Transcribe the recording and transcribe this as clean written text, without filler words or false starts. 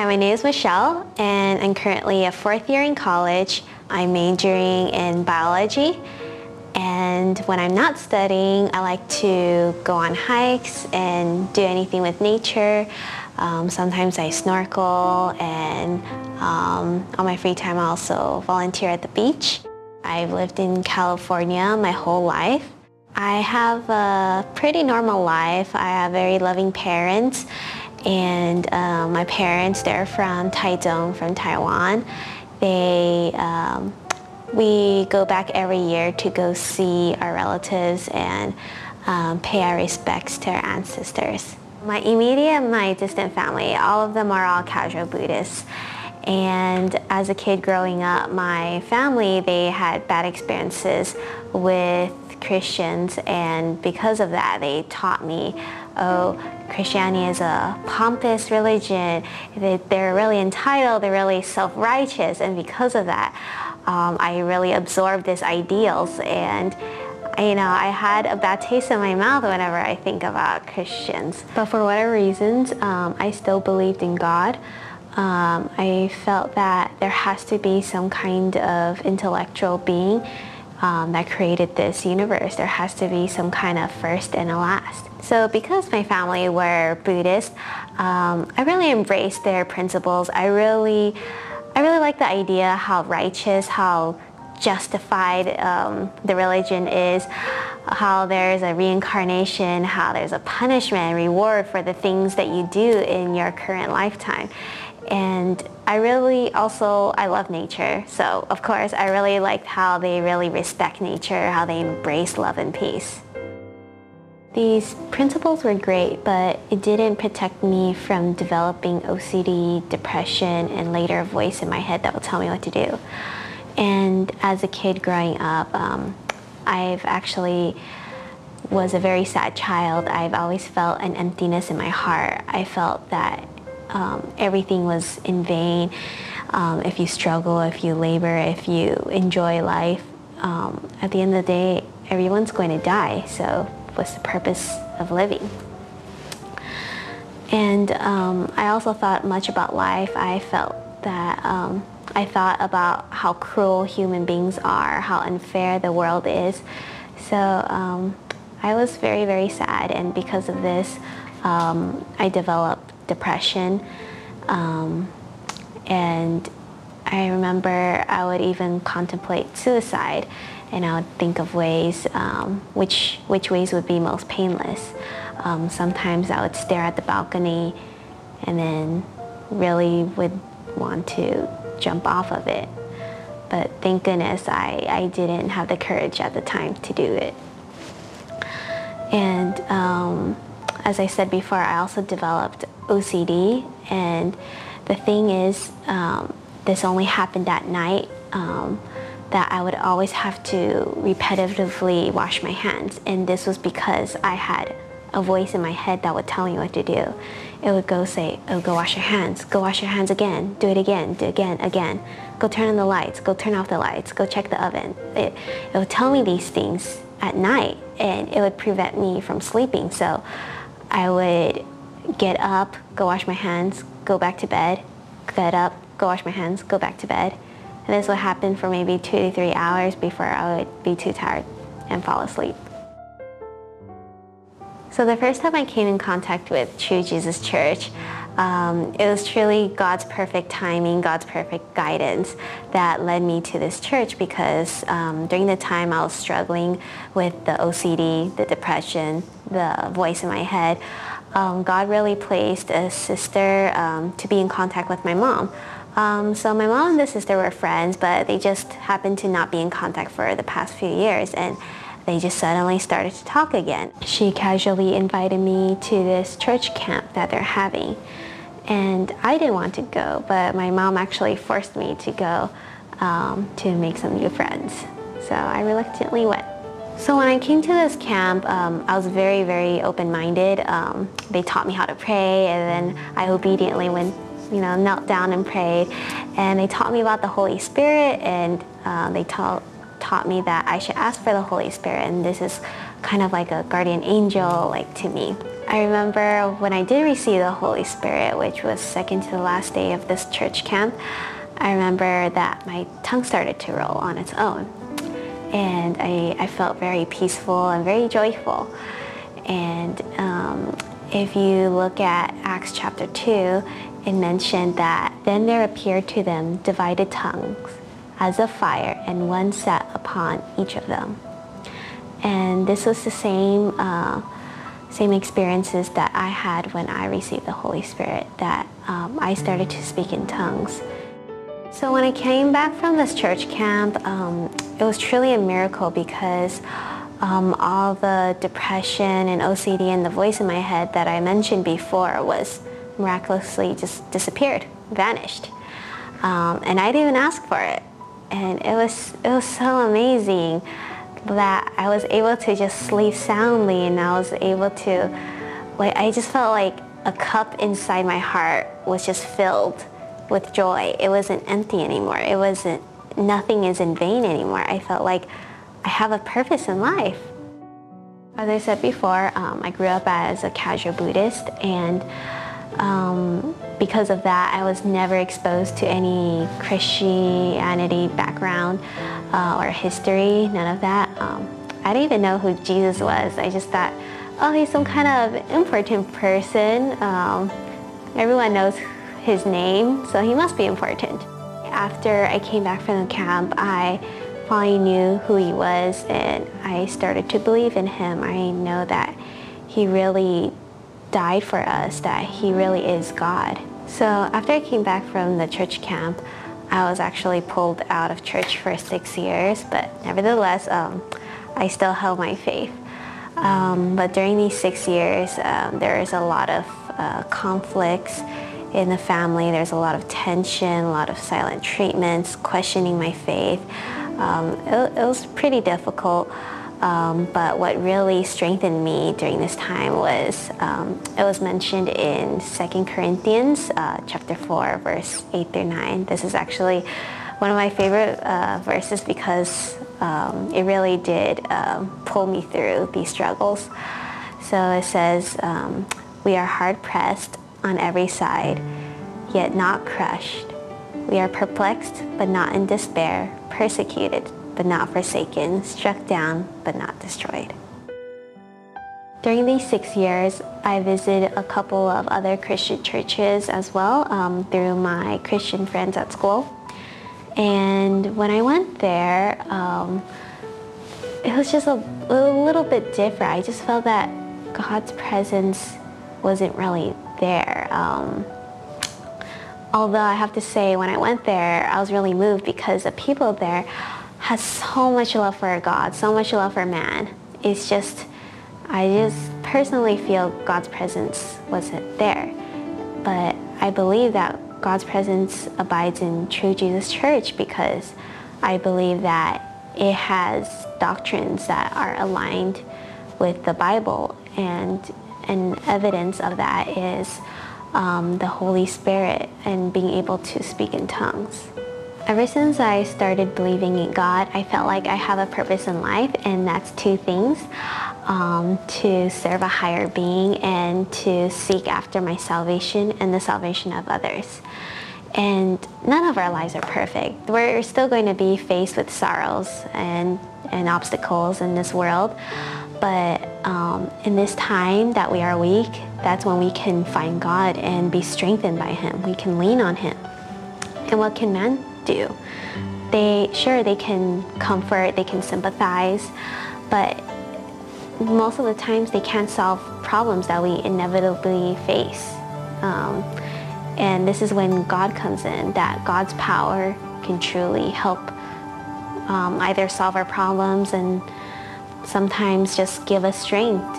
my name is Michelle, and I'm currently a fourth year in college. I'm majoring in biology, and when I'm not studying, I like to go on hikes and do anything with nature. Sometimes I snorkel, and on my free time I also volunteer at the beach. I've lived in California my whole life. I have a pretty normal life. I have very loving parents, and my parents, they're from Taichung, from Taiwan. We go back every year to go see our relatives and pay our respects to our ancestors. My immediate, my distant family, all of them are all casual Buddhists. And as a kid growing up, my family, they had bad experiences with Christians, and because of that, they taught me, oh, Christianity is a pompous religion, they're really entitled, they're really self-righteous, and because of that, I really absorbed these ideals, and I had a bad taste in my mouth whenever I think about Christians. But for whatever reasons, I still believed in God. I felt that there has to be some kind of intellectual being that created this universe. There has to be some kind of first and a last. So because my family were Buddhist, I really embraced their principles. I really like the idea how righteous, how justified the religion is, how there's a reincarnation, how there's a punishment and reward for the things that you do in your current lifetime. And I love nature, so of course I really liked how they really respect nature, how they embrace love and peace. These principles were great, but it didn't protect me from developing OCD, depression, and later a voice in my head that will tell me what to do. And as a kid growing up, I've actually was a very sad child. I've always felt an emptiness in my heart. I felt that everything was in vain. If you struggle, if you labor, if you enjoy life, at the end of the day, everyone's going to die. So what's the purpose of living? And I also thought much about life. I felt that I thought about how cruel human beings are, how unfair the world is. So I was very, very sad, and because of this, I developed depression, and I remember I would even contemplate suicide, and I would think of ways, which ways would be most painless. Sometimes I would stare at the balcony and then really would want to jump off of it, but thank goodness I didn't have the courage at the time to do it. And as I said before, I also developed OCD, and the thing is, this only happened at night, that I would always have to repetitively wash my hands, and this was because I had a voice in my head that would tell me what to do. It would go say, oh, go wash your hands again, do it again, go turn on the lights, go turn off the lights, go check the oven. It would tell me these things at night, and it would prevent me from sleeping. So I would get up, go wash my hands, go back to bed, get up, go wash my hands, go back to bed. And this would happen for maybe 2 to 3 hours before I would be too tired and fall asleep. So the first time I came in contact with True Jesus Church, it was truly God's perfect timing, God's perfect guidance that led me to this church, because during the time I was struggling with the OCD, the depression, the voice in my head, God really placed a sister to be in contact with my mom. So my mom and the sister were friends, but they just happened to not be in contact for the past few years, and they just suddenly started to talk again. She casually invited me to this church camp that they're having, and I didn't want to go, but my mom actually forced me to go to make some new friends. So I reluctantly went. So when I came to this camp, I was very, very open-minded. They taught me how to pray, and then I obediently went, knelt down and prayed. And they taught me about the Holy Spirit, and they taught taught me that I should ask for the Holy Spirit, and this is kind of like a guardian angel to me. I remember when I did receive the Holy Spirit, which was second to the last day of this church camp, I remember that my tongue started to roll on its own. And I felt very peaceful and very joyful. And if you look at Acts chapter 2, it mentioned that then there appeared to them divided tongues as of fire, and one sat upon each of them. And this was the same experiences that I had when I received the Holy Spirit, that I started to speak in tongues. So when I came back from this church camp, it was truly a miracle, because all the depression and OCD and the voice in my head that I mentioned before was miraculously just disappeared, vanished. And I didn't even ask for it. And it was so amazing that I was able to just sleep soundly, and I was able to, I just felt like a cup inside my heart was just filled with joy. It wasn't empty anymore. Nothing is in vain anymore. I felt like I have a purpose in life. As I said before, I grew up as a casual Buddhist, and because of that, I was never exposed to any Christianity background or history, none of that. I didn't even know who Jesus was. I just thought, oh, he's some kind of important person. Everyone knows his name, so he must be important. After I came back from the camp, I finally knew who he was, and I started to believe in him. I know that he really died for us, that he really is God. So after I came back from the church camp, I was actually pulled out of church for 6 years, but nevertheless, I still held my faith. But during these 6 years, there is a lot of conflicts in the family. There's a lot of tension, a lot of silent treatments, questioning my faith. It was pretty difficult, but what really strengthened me during this time was, it was mentioned in 2 Corinthians chapter 4, verse 8 through 9. This is actually one of my favorite verses, because it really did pull me through these struggles. So it says, we are hard pressed on every side, yet not crushed. We are perplexed, but not in despair, persecuted, but not forsaken, struck down, but not destroyed. During these 6 years, I visited a couple of other Christian churches as well, through my Christian friends at school. And when I went there, it was just a little bit different. I just felt that God's presence wasn't really there. Although I have to say, when I went there, I was really moved, because the people there had so much love for God, so much love for man. It's just, I just personally feel God's presence wasn't there. But I believe that God's presence abides in True Jesus Church, because I believe that it has doctrines that are aligned with the Bible, and evidence of that is the Holy Spirit and being able to speak in tongues. Ever since I started believing in God, I felt like I have a purpose in life, and that's two things: to serve a higher being and to seek after my salvation and the salvation of others. And none of our lives are perfect. We're still going to be faced with sorrows and obstacles in this world. But in this time that we are weak, that's when we can find God and be strengthened by Him. We can lean on Him. And what can man do? They can comfort, they can sympathize, but most of the times they can't solve problems that we inevitably face. And this is when God comes in, that God's power can truly help either solve our problems and sometimes just give us strength